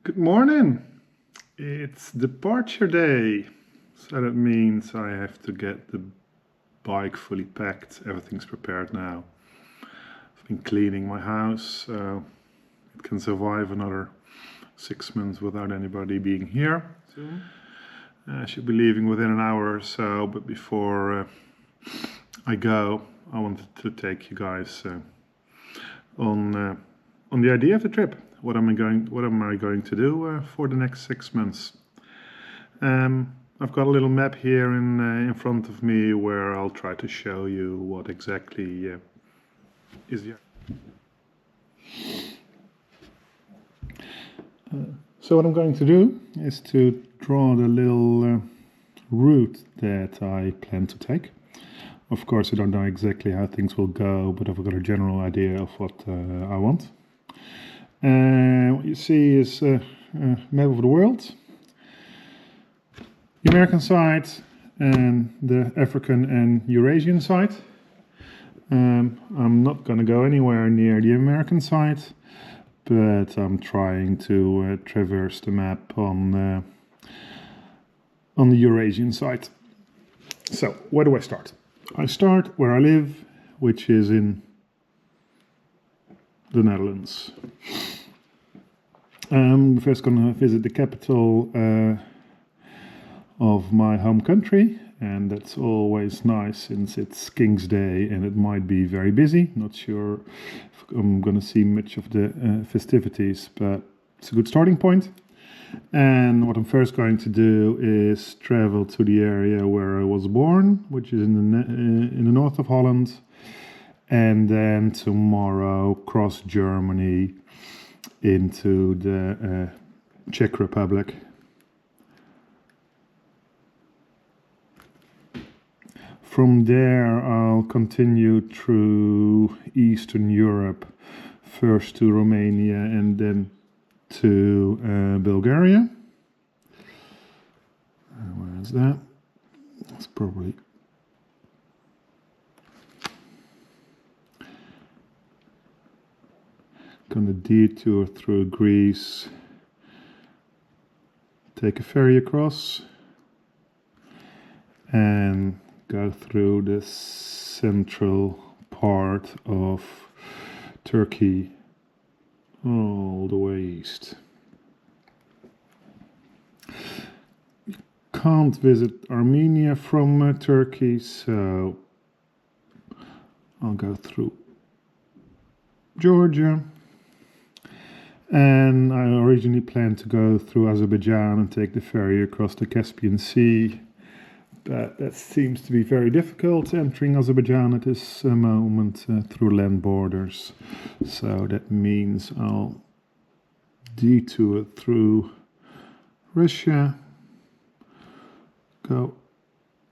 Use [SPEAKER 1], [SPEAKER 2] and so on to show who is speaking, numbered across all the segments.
[SPEAKER 1] Good morning. It's departure day, so that means I have to get the bike fully packed. Everything's prepared now. I've been cleaning my house, so it can survive another 6 months without anybody being here. I should be leaving within an hour or so, but before I go, I wanted to take you guys on the idea of the trip. What am I going to do for the next 6 months? I've got a little map here in front of me where I'll try to show you what exactly is here. So what I'm going to do is to draw the little route that I plan to take. Of course, I don't know exactly how things will go, but I've got a general idea of what I want. What you see is a map of the world, the American side and the African and Eurasian side. I'm not going to go anywhere near the American side, but I'm trying to traverse the map on the Eurasian side. So, where do I start? I start where I live, which is in the Netherlands. I'm first going to visit the capital of my home country, and that's always nice since it's King's Day and it might be very busy. Not sure if I'm going to see much of the festivities, but it's a good starting point. And what I'm first going to do is travel to the area where I was born, which is in the north of Holland, and then tomorrow cross Germany into the Czech Republic. From there I'll continue through Eastern Europe, first to Romania and then to Bulgaria. Where is that? That's probably gonna detour through Greece, take a ferry across, and go through the central part of Turkey all the way east. You can't visit Armenia from Turkey, so I'll go through Georgia. And I originally planned to go through Azerbaijan and take the ferry across the Caspian Sea, but that seems to be very difficult entering Azerbaijan at this moment through land borders. So that means I'll detour through Russia, go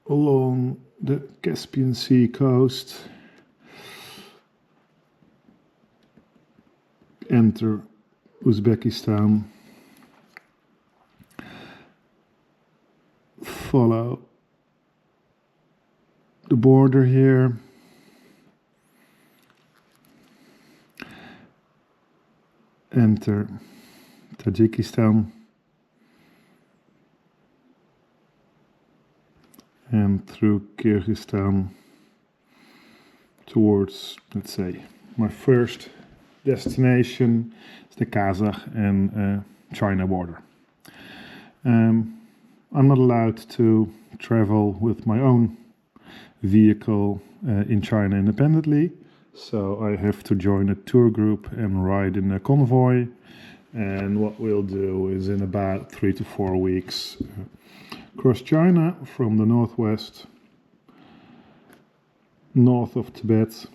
[SPEAKER 1] along the Caspian Sea coast, enter Uzbekistan, follow the border here, enter Tajikistan, and through Kyrgyzstan towards, let's say, my first destination is the Kazakh and China border. I'm not allowed to travel with my own vehicle in China independently, so I have to join a tour group and ride in a convoy. And what we'll do is in about 3 to 4 weeks cross China from the northwest, north of Tibet,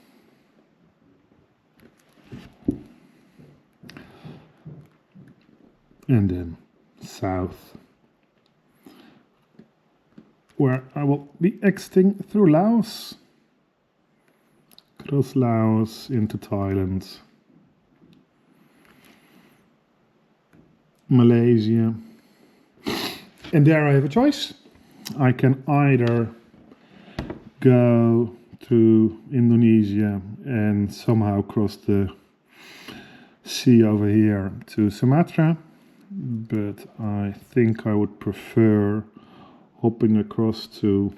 [SPEAKER 1] and then south, where I will be exiting through Laos, cross Laos into Thailand, Malaysia, and there I have a choice. I can either go to Indonesia and somehow cross the sea over here to Sumatra, but I think I would prefer hopping across to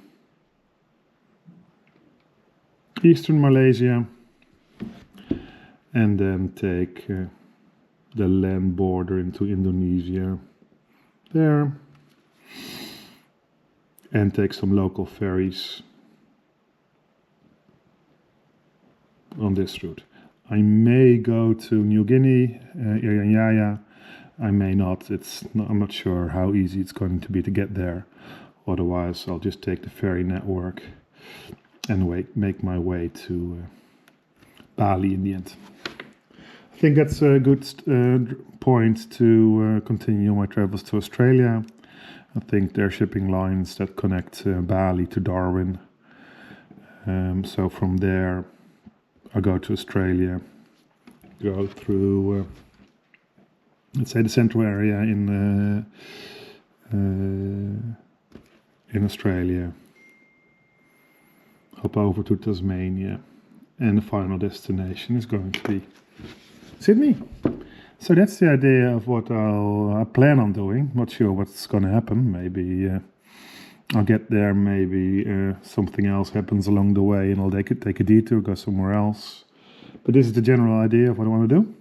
[SPEAKER 1] eastern Malaysia and then take the land border into Indonesia there and take some local ferries on this route. I may go to New Guinea, Irian Jaya. I may not. I'm not sure how easy it's going to be to get there. Otherwise, I'll just take the ferry network and make my way to Bali in the end. I think that's a good point to continue my travels to Australia. I think there are shipping lines that connect Bali to Darwin. So from there, I go to Australia, go through, let's say, the central area in Australia, hop over to Tasmania, and the final destination is going to be Sydney. So that's the idea of what I plan on doing. Not sure what's going to happen. Maybe I'll get there, maybe something else happens along the way and I'll take a detour, go somewhere else. But this is the general idea of what I want to do.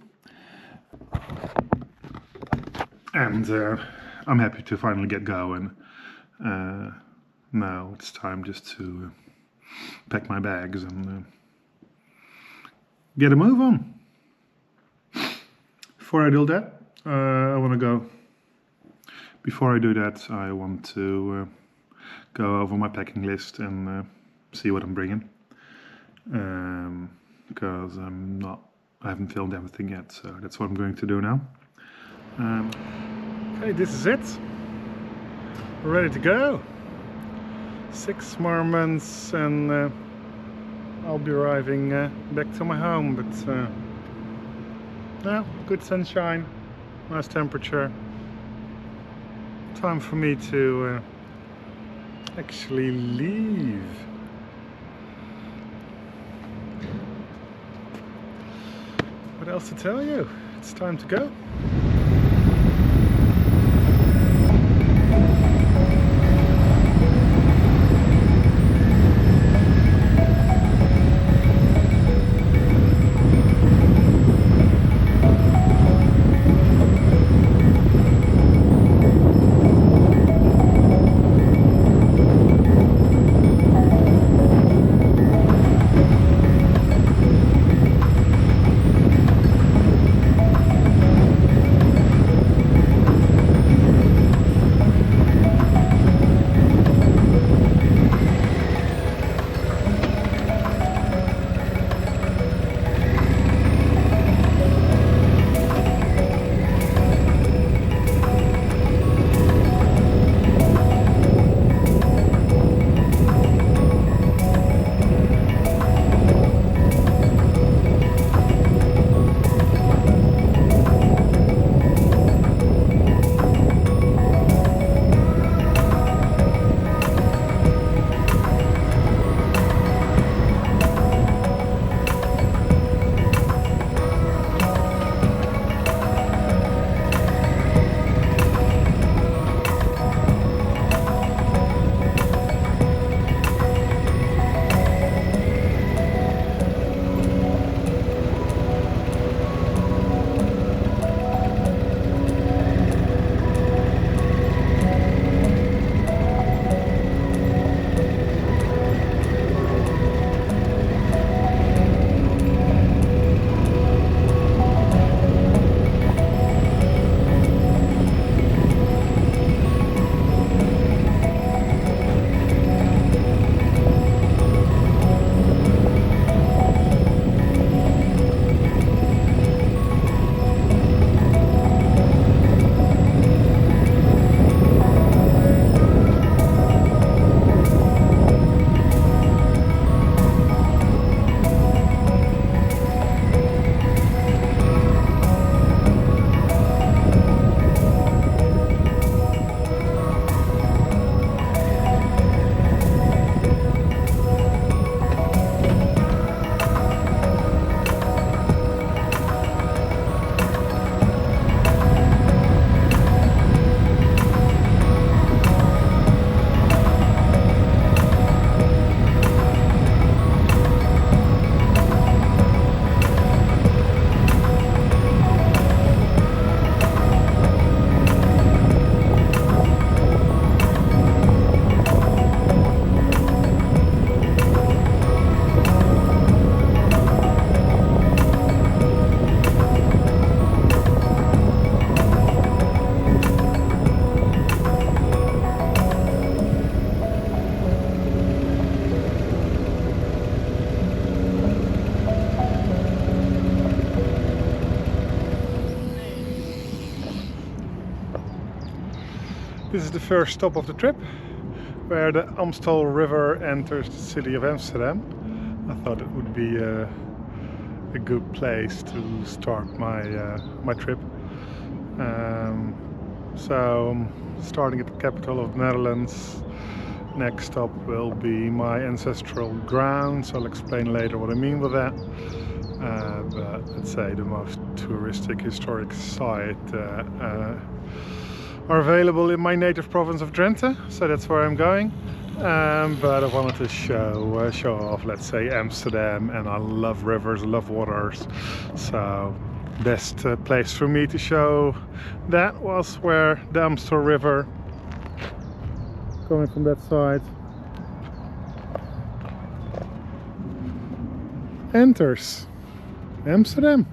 [SPEAKER 1] And I'm happy to finally get going. Now it's time just to pack my bags and get a move on. Before I do that, Before I do that, I want to go over my packing list and see what I'm bringing. Because I haven't filmed everything yet, so that's what I'm going to do now. Okay, this is it. We're ready to go. 6 more months and I'll be arriving back to my home, but yeah, good sunshine, nice temperature. Time for me to actually leave. What else to tell you? It's time to go. This is the first stop of the trip, where the Amstel River enters the city of Amsterdam. I thought it would be a good place to start my trip. So I'm starting at the capital of the Netherlands. Next stop will be my ancestral grounds. I'll explain later what I mean with that. But let's say the most touristic historic site are available in my native province of Drenthe, so that's where I'm going. But I wanted to show off, let's say, Amsterdam, and I love rivers, I love waters, so best place for me to show that was where the Amstel River, coming from that side, enters Amsterdam.